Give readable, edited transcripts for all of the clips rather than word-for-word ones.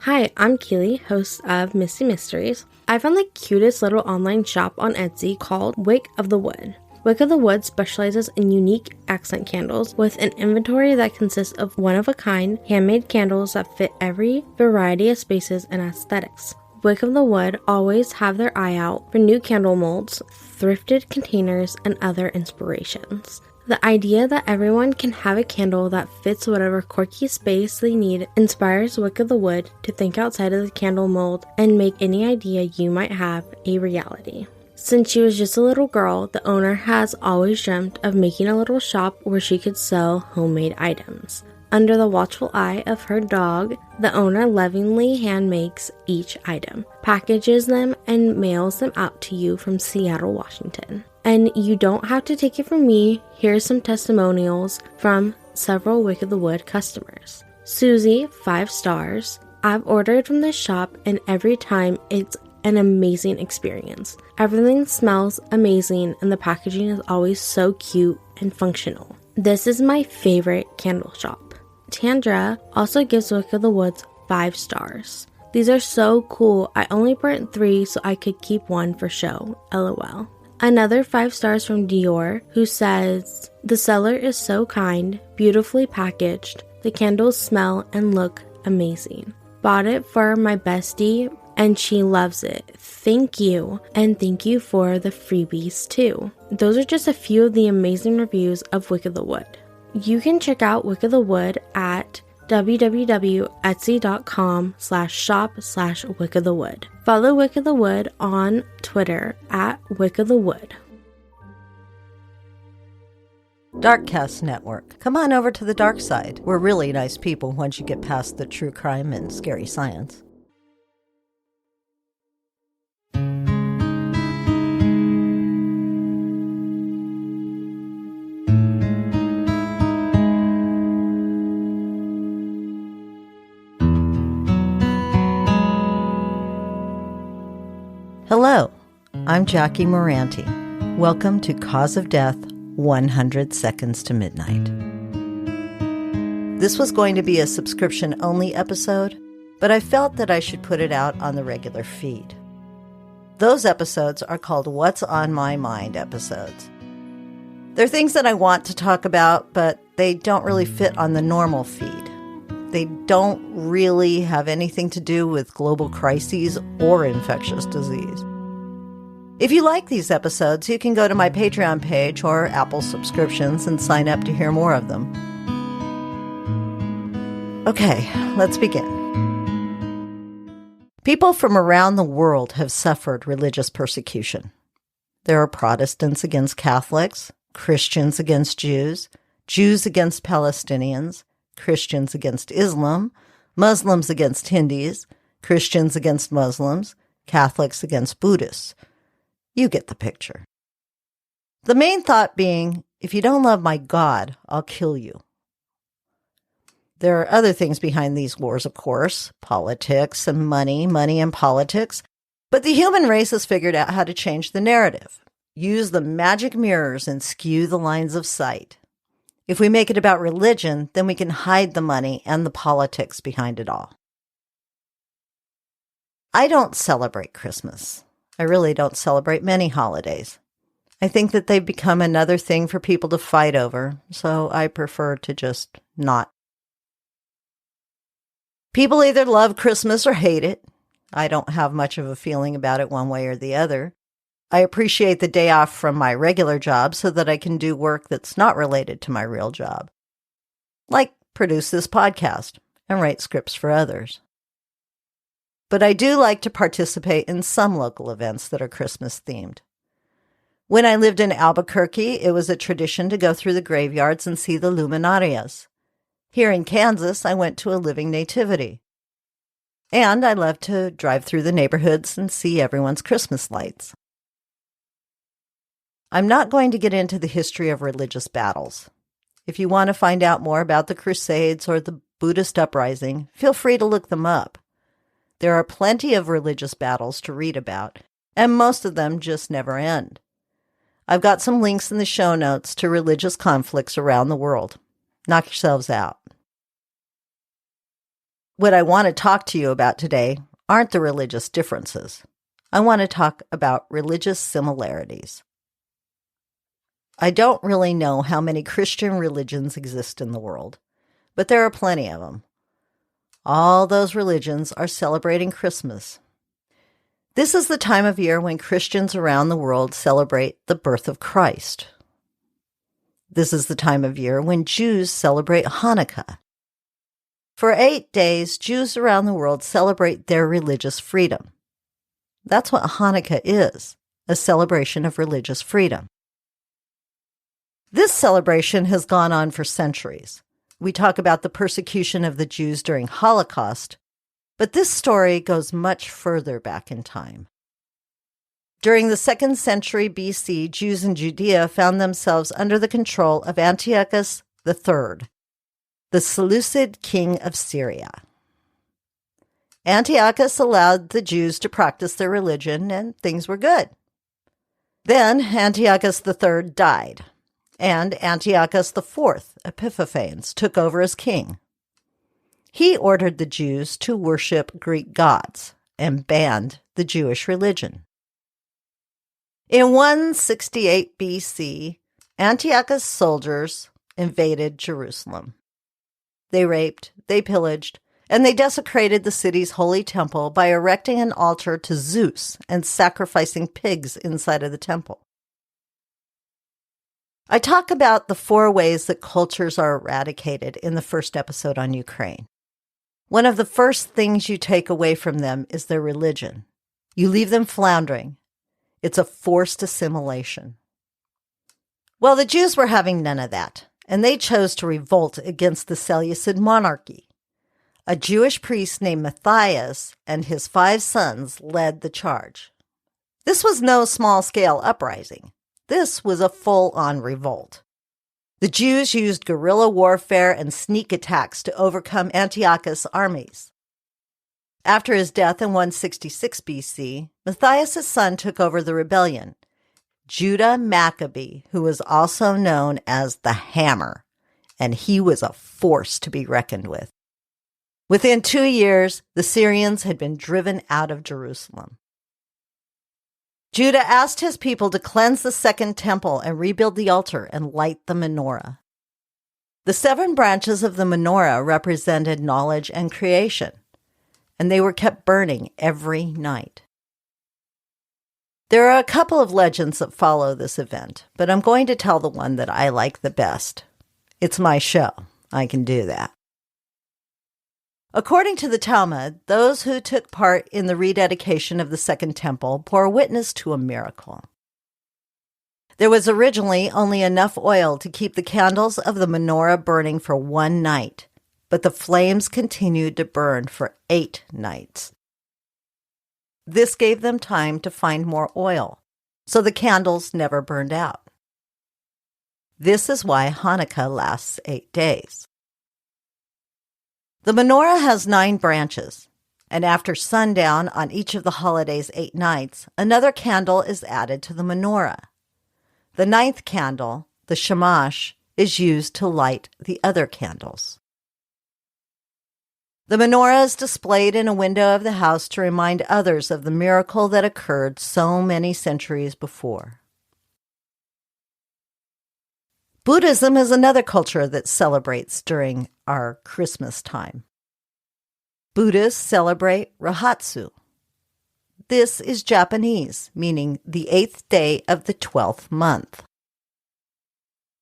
Hi, I'm Keely, host of Misty Mysteries. I found the cutest little online shop on Etsy called Wick of the Wood. Wick of the Wood specializes in unique accent candles with an inventory that consists of one-of-a-kind handmade candles that fit every variety of spaces and aesthetics. Wick of the Wood always have their eye out for new candle molds, thrifted containers, and other inspirations. The idea that everyone can have a candle that fits whatever quirky space they need inspires Wick of the Wood to think outside of the candle mold and make any idea you might have a reality. Since she was just a little girl, the owner has always dreamt of making a little shop where she could sell homemade items. Under the watchful eye of her dog, the owner lovingly hand makes each item, packages them, and mails them out to you from Seattle, Washington. And you don't have to take it from me. Here's some testimonials from several Wick of the Wood customers. Susie, 5 stars. I've ordered from this shop and every time it's an amazing experience. Everything smells amazing and the packaging is always so cute and functional. This is my favorite candle shop. Tandra also gives Wick of the Woods 5 stars. These are so cool. I only burnt 3 so I could keep 1 for show. LOL. Another 5 stars from Dior, who says, the seller is so kind, beautifully packaged. The candles smell and look amazing. Bought it for my bestie and she loves it. Thank you. And thank you for the freebies too. Those are just a few of the amazing reviews of Wick of the Wood. You can check out Wick of the Wood at www.etsy.com/shop/Wick of the Wood. Follow Wick of the Wood on Twitter at Wick of the Wood. Darkcast Network. Come on over to the dark side. We're really nice people once you get past the true crime and scary science. Hello, I'm Jackie Moranti. Welcome to Cause of Death, 100 Seconds to Midnight. This was going to be a subscription-only episode, but I felt that I should put it out on the regular feed. Those episodes are called What's on My Mind episodes. They're things that I want to talk about, but they don't really fit on the normal feed. They don't really have anything to do with global crises or infectious disease. If you like these episodes, you can go to my Patreon page or Apple subscriptions and sign up to hear more of them. Okay, let's begin. People from around the world have suffered religious persecution. There are Protestants against Catholics, Christians against Jews, Jews against Palestinians, Christians against Islam, Muslims against Hindus, Christians against Muslims, Catholics against Buddhists. You get the picture. The main thought being, if you don't love my God, I'll kill you. There are other things behind these wars, of course, politics and money and politics, but the human race has figured out how to change the narrative, use the magic mirrors and skew the lines of sight. If we make it about religion, then we can hide the money and the politics behind it all. I don't celebrate Christmas. I really don't celebrate many holidays. I think that they've become another thing for people to fight over, so I prefer to just not. People either love Christmas or hate it. I don't have much of a feeling about it one way or the other. I appreciate the day off from my regular job so that I can do work that's not related to my real job, like produce this podcast and write scripts for others. But I do like to participate in some local events that are Christmas themed. When I lived in Albuquerque, it was a tradition to go through the graveyards and see the luminarias. Here in Kansas, I went to a living nativity. And I love to drive through the neighborhoods and see everyone's Christmas lights. I'm not going to get into the history of religious battles. If you want to find out more about the Crusades or the Buddhist uprising, feel free to look them up. There are plenty of religious battles to read about, and most of them just never end. I've got some links in the show notes to religious conflicts around the world. Knock yourselves out. What I want to talk to you about today aren't the religious differences. I want to talk about religious similarities. I don't really know how many Christian religions exist in the world, but there are plenty of them. All those religions are celebrating Christmas. This is the time of year when Christians around the world celebrate the birth of Christ. This is the time of year when Jews celebrate Hanukkah. For 8 days, Jews around the world celebrate their religious freedom. That's what Hanukkah is, a celebration of religious freedom. This celebration has gone on for centuries. We talk about the persecution of the Jews during Holocaust, but this story goes much further back in time. During the 2nd century BC, Jews in Judea found themselves under the control of Antiochus III, the Seleucid king of Syria. Antiochus allowed the Jews to practice their religion, and things were good. Then Antiochus III died, and Antiochus IV, Epiphanes, took over as king. He ordered the Jews to worship Greek gods and banned the Jewish religion. In 168 BC, Antiochus' soldiers invaded Jerusalem. They raped, they pillaged, and they desecrated the city's holy temple by erecting an altar to Zeus and sacrificing pigs inside of the temple. I talk about the 4 ways that cultures are eradicated in the first episode on Ukraine. One of the first things you take away from them is their religion. You leave them floundering. It's a forced assimilation. Well, the Jews were having none of that, and they chose to revolt against the Seleucid monarchy. A Jewish priest named Matthias and his 5 sons led the charge. This was no small-scale uprising. This was a full-on revolt. The Jews used guerrilla warfare and sneak attacks to overcome Antiochus' armies. After his death in 166 BC, Matthias' son took over the rebellion. Judah Maccabee, who was also known as the Hammer, and he was a force to be reckoned with. Within 2 years, the Syrians had been driven out of Jerusalem. Judah asked his people to cleanse the Second Temple and rebuild the altar and light the menorah. The 7 branches of the menorah represented knowledge and creation, and they were kept burning every night. There are a couple of legends that follow this event, but I'm going to tell the one that I like the best. It's my show. I can do that. According to the Talmud, those who took part in the rededication of the Second Temple bore witness to a miracle. There was originally only enough oil to keep the candles of the menorah burning for 1 night, but the flames continued to burn for 8 nights. This gave them time to find more oil, so the candles never burned out. This is why Hanukkah lasts 8 days. The menorah has 9 branches, and after sundown on each of the holiday's 8 nights, another candle is added to the menorah. The 9th candle, the shamash, is used to light the other candles. The menorah is displayed in a window of the house to remind others of the miracle that occurred so many centuries before. Buddhism is another culture that celebrates during our Christmas time. Buddhists celebrate Rohatsu. This is Japanese, meaning the 8th day of the 12th month.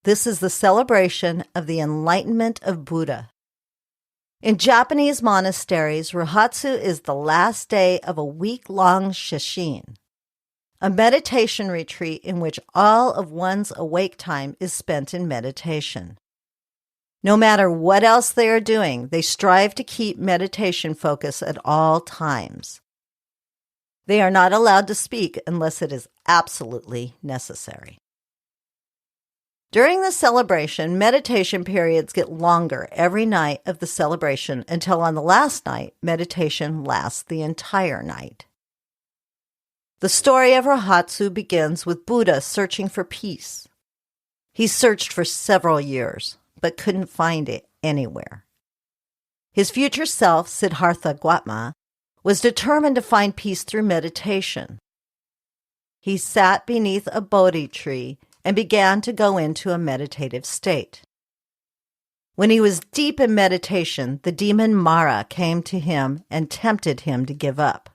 This is the celebration of the enlightenment of Buddha. In Japanese monasteries, Rohatsu is the last day of a week-long sesshin, a meditation retreat in which all of one's awake time is spent in meditation. No matter what else they are doing, they strive to keep meditation focus at all times. They are not allowed to speak unless it is absolutely necessary. During the celebration, meditation periods get longer every night of the celebration until on the last night, meditation lasts the entire night. The story of Rohatsu begins with Buddha searching for peace. He searched for several years, but couldn't find it anywhere. His future self, Siddhartha Gautama, was determined to find peace through meditation. He sat beneath a Bodhi tree and began to go into a meditative state. When he was deep in meditation, the demon Mara came to him and tempted him to give up.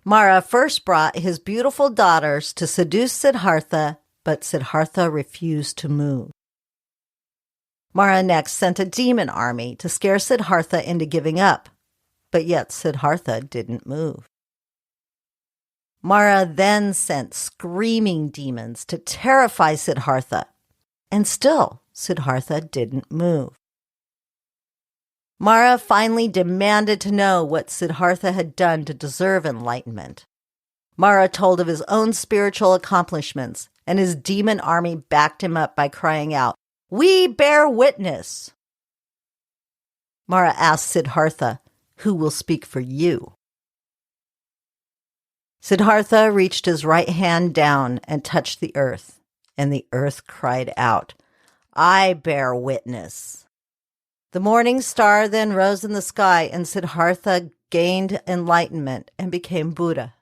Mara first brought his beautiful daughters to seduce Siddhartha, but Siddhartha refused to move. Mara next sent a demon army to scare Siddhartha into giving up, but yet Siddhartha didn't move. Mara then sent screaming demons to terrify Siddhartha, and still Siddhartha didn't move. Mara finally demanded to know what Siddhartha had done to deserve enlightenment. Mara told of his own spiritual accomplishments, and his demon army backed him up by crying out, "We bear witness!" Mara asked Siddhartha, "Who will speak for you?" Siddhartha reached his right hand down and touched the earth, and the earth cried out, "I bear witness." The morning star then rose in the sky, and Siddhartha gained enlightenment and became Buddha.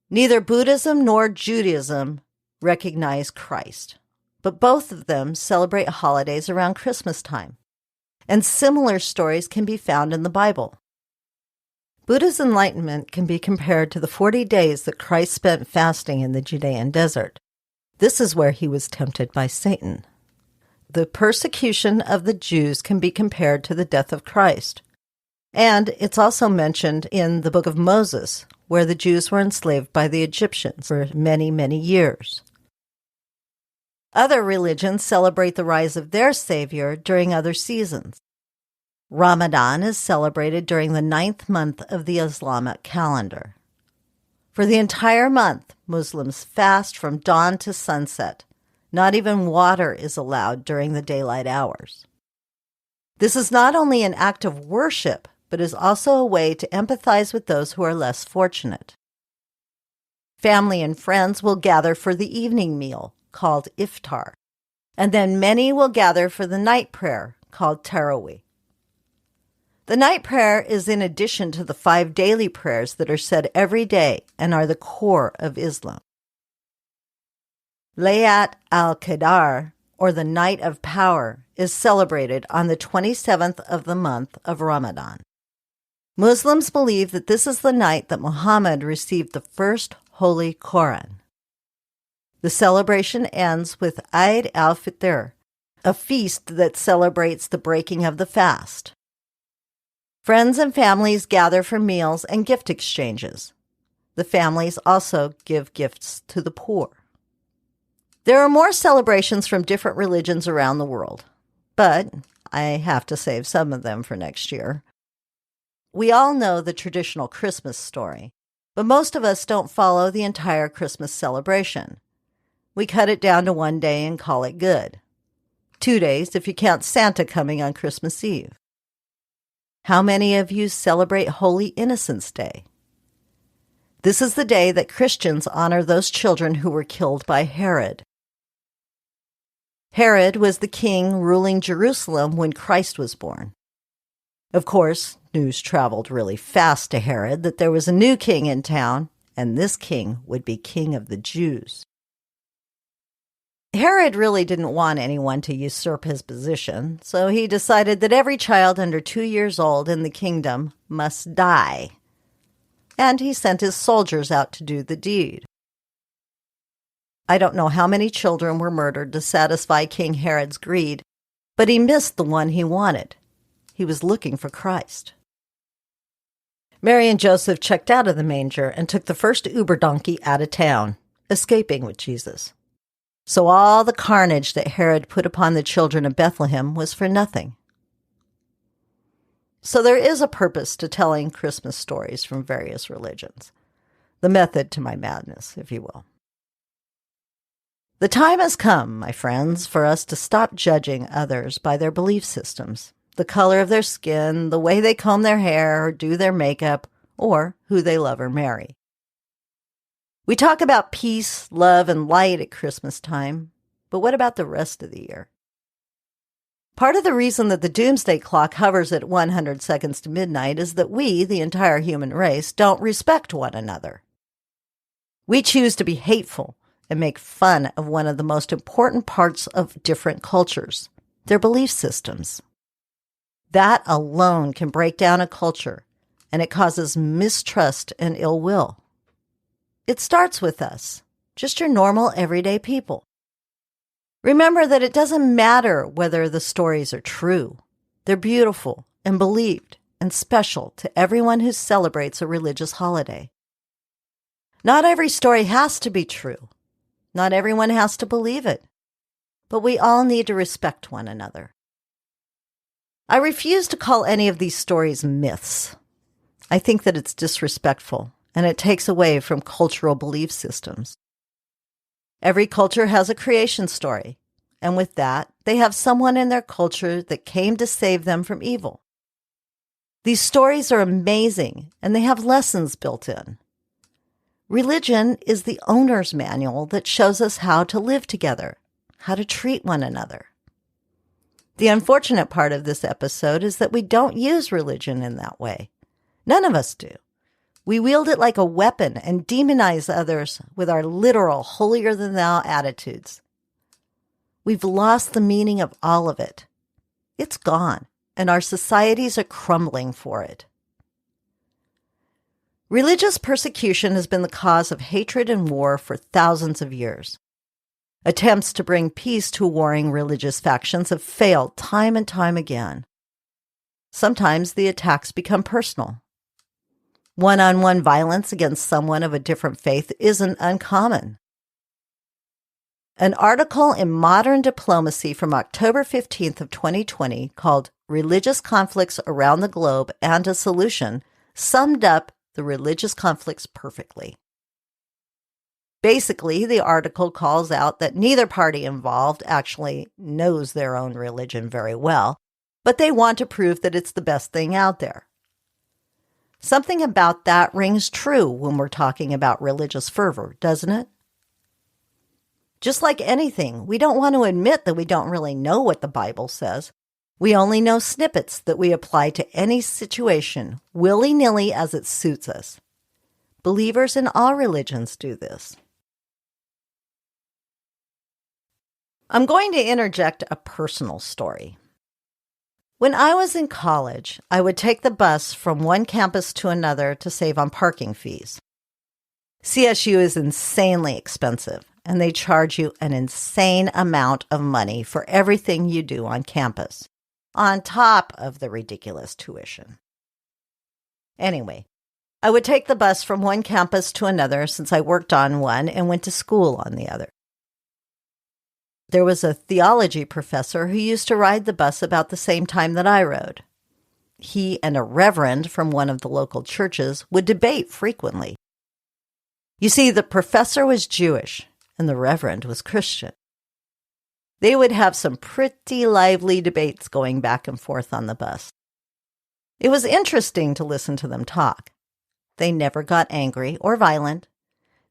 Neither Buddhism nor Judaism recognize Christ, but both of them celebrate holidays around Christmas time, and similar stories can be found in the Bible. Buddha's enlightenment can be compared to the 40 days that Christ spent fasting in the Judean desert. This is where he was tempted by Satan. The persecution of the Jews can be compared to the death of Christ. And it's also mentioned in the book of Moses, where the Jews were enslaved by the Egyptians for many, many years. Other religions celebrate the rise of their Savior during other seasons. Ramadan is celebrated during the 9th month of the Islamic calendar. For the entire month, Muslims fast from dawn to sunset. Not even water is allowed during the daylight hours. This is not only an act of worship, but is also a way to empathize with those who are less fortunate. Family and friends will gather for the evening meal, called iftar, and then many will gather for the night prayer, called tarawih. The night prayer is in addition to the 5 daily prayers that are said every day and are the core of Islam. Laylat al-Qadr, or the Night of Power, is celebrated on the 27th of the month of Ramadan. Muslims believe that this is the night that Muhammad received the first Holy Quran. The celebration ends with Eid al-Fitr, a feast that celebrates the breaking of the fast. Friends and families gather for meals and gift exchanges. The families also give gifts to the poor. There are more celebrations from different religions around the world, but I have to save some of them for next year. We all know the traditional Christmas story, but most of us don't follow the entire Christmas celebration. We cut it down to 1 day and call it good. 2 days if you count Santa coming on Christmas Eve. How many of you celebrate Holy Innocents' Day? This is the day that Christians honor those children who were killed by Herod. Herod was the king ruling Jerusalem when Christ was born. Of course, news traveled really fast to Herod that there was a new king in town, and this king would be king of the Jews. Herod really didn't want anyone to usurp his position, so he decided that every child under 2 years old in the kingdom must die. And he sent his soldiers out to do the deed. I don't know how many children were murdered to satisfy King Herod's greed, but he missed the one he wanted. He was looking for Christ. Mary and Joseph checked out of the manger and took the first Uber donkey out of town, escaping with Jesus. So all the carnage that Herod put upon the children of Bethlehem was for nothing. So there is a purpose to telling Christmas stories from various religions. The method to my madness, if you will. The time has come, my friends, for us to stop judging others by their belief systems, the color of their skin, the way they comb their hair or do their makeup, or who they love or marry. We talk about peace, love, and light at Christmas time, but what about the rest of the year? Part of the reason that the doomsday clock hovers at 100 seconds to midnight is that we, the entire human race, don't respect one another. We choose to be hateful and make fun of one of the most important parts of different cultures, their belief systems. That alone can break down a culture, and it causes mistrust and ill will. It starts with us, just your normal, everyday people. Remember that it doesn't matter whether the stories are true. They're beautiful and believed and special to everyone who celebrates a religious holiday. Not every story has to be true. Not everyone has to believe it. But we all need to respect one another. I refuse to call any of these stories myths. I think that it's disrespectful, and it takes away from cultural belief systems. Every culture has a creation story, and with that, they have someone in their culture that came to save them from evil. These stories are amazing, and they have lessons built in. Religion is the owner's manual that shows us how to live together, how to treat one another. The unfortunate part of this episode is that we don't use religion in that way. None of us do. We wield it like a weapon and demonize others with our literal holier-than-thou attitudes. We've lost the meaning of all of it. It's gone, and our societies are crumbling for it. Religious persecution has been the cause of hatred and war for thousands of years. Attempts to bring peace to warring religious factions have failed time and time again. Sometimes the attacks become personal. One-on-one violence against someone of a different faith isn't uncommon. An article in Modern Diplomacy from October 15th of 2020 called Religious Conflicts Around the Globe and a Solution summed up the religious conflicts perfectly. Basically, the article calls out that neither party involved actually knows their own religion very well, but they want to prove that it's the best thing out there. Something about that rings true when we're talking about religious fervor, doesn't it? Just like anything, we don't want to admit that we don't really know what the Bible says. We only know snippets that we apply to any situation, willy-nilly as it suits us. Believers in all religions do this. I'm going to interject a personal story. When I was in college, I would take the bus from one campus to another to save on parking fees. CSU is insanely expensive, and they charge you an insane amount of money for everything you do on campus, on top of the ridiculous tuition. Anyway, I would take the bus from one campus to another since I worked on one and went to school on the other. There was a theology professor who used to ride the bus about the same time that I rode. He and a reverend from one of the local churches would debate frequently. You see, the professor was Jewish and the reverend was Christian. They would have some pretty lively debates going back and forth on the bus. It was interesting to listen to them talk. They never got angry or violent.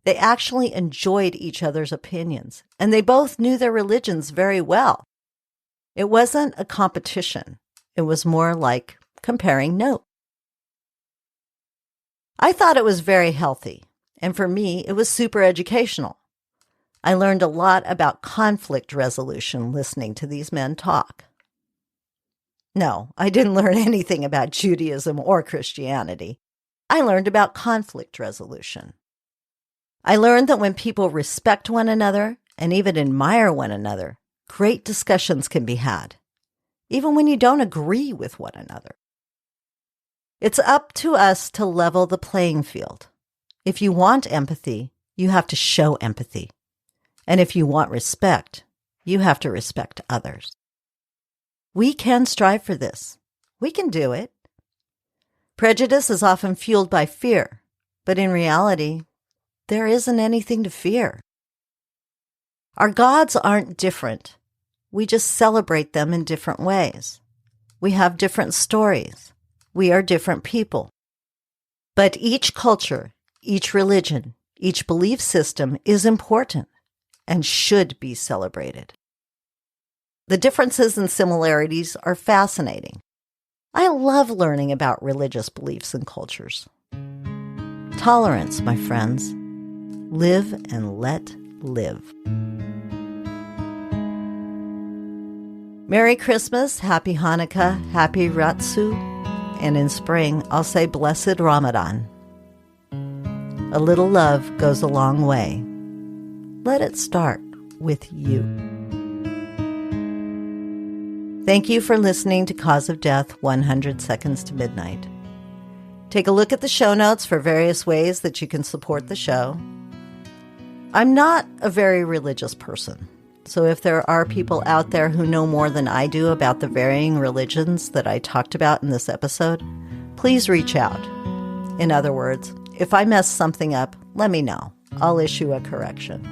They actually enjoyed each other's opinions, and they both knew their religions very well. It wasn't a competition. It was more like comparing notes. I thought it was very healthy, and for me, it was super educational. I learned a lot about conflict resolution listening to these men talk. No, I didn't learn anything about Judaism or Christianity. I learned about conflict resolution. I learned that when people respect one another and even admire one another, great discussions can be had, even when you don't agree with one another. It's up to us to level the playing field. If you want empathy, you have to show empathy. And if you want respect, you have to respect others. We can strive for this. We can do it. Prejudice is often fueled by fear, but in reality, there isn't anything to fear. Our gods aren't different. We just celebrate them in different ways. We have different stories. We are different people. But each culture, each religion, each belief system is important and should be celebrated. The differences and similarities are fascinating. I love learning about religious beliefs and cultures. Tolerance, my friends. Live and let live. Merry Christmas, Happy Hanukkah, Happy Ratsu, and in spring, I'll say Blessed Ramadan. A little love goes a long way. Let it start with you. Thank you for listening to Cause of Death 100 Seconds to Midnight. Take a look at the show notes for various ways that you can support the show. I'm not a very religious person, so if there are people out there who know more than I do about the varying religions that I talked about in this episode, please reach out. In other words, if I mess something up, let me know. I'll issue a correction.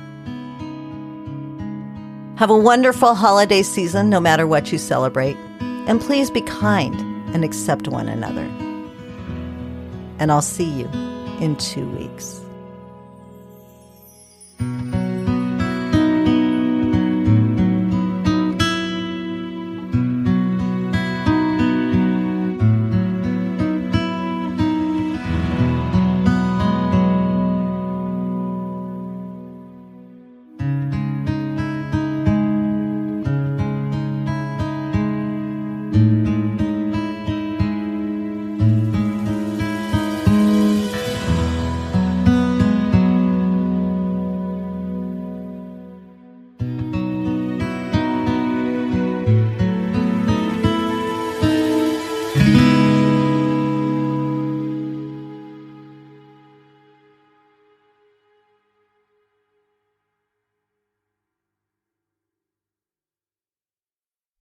Have a wonderful holiday season, no matter what you celebrate. And please be kind and accept one another. And I'll see you in 2 weeks.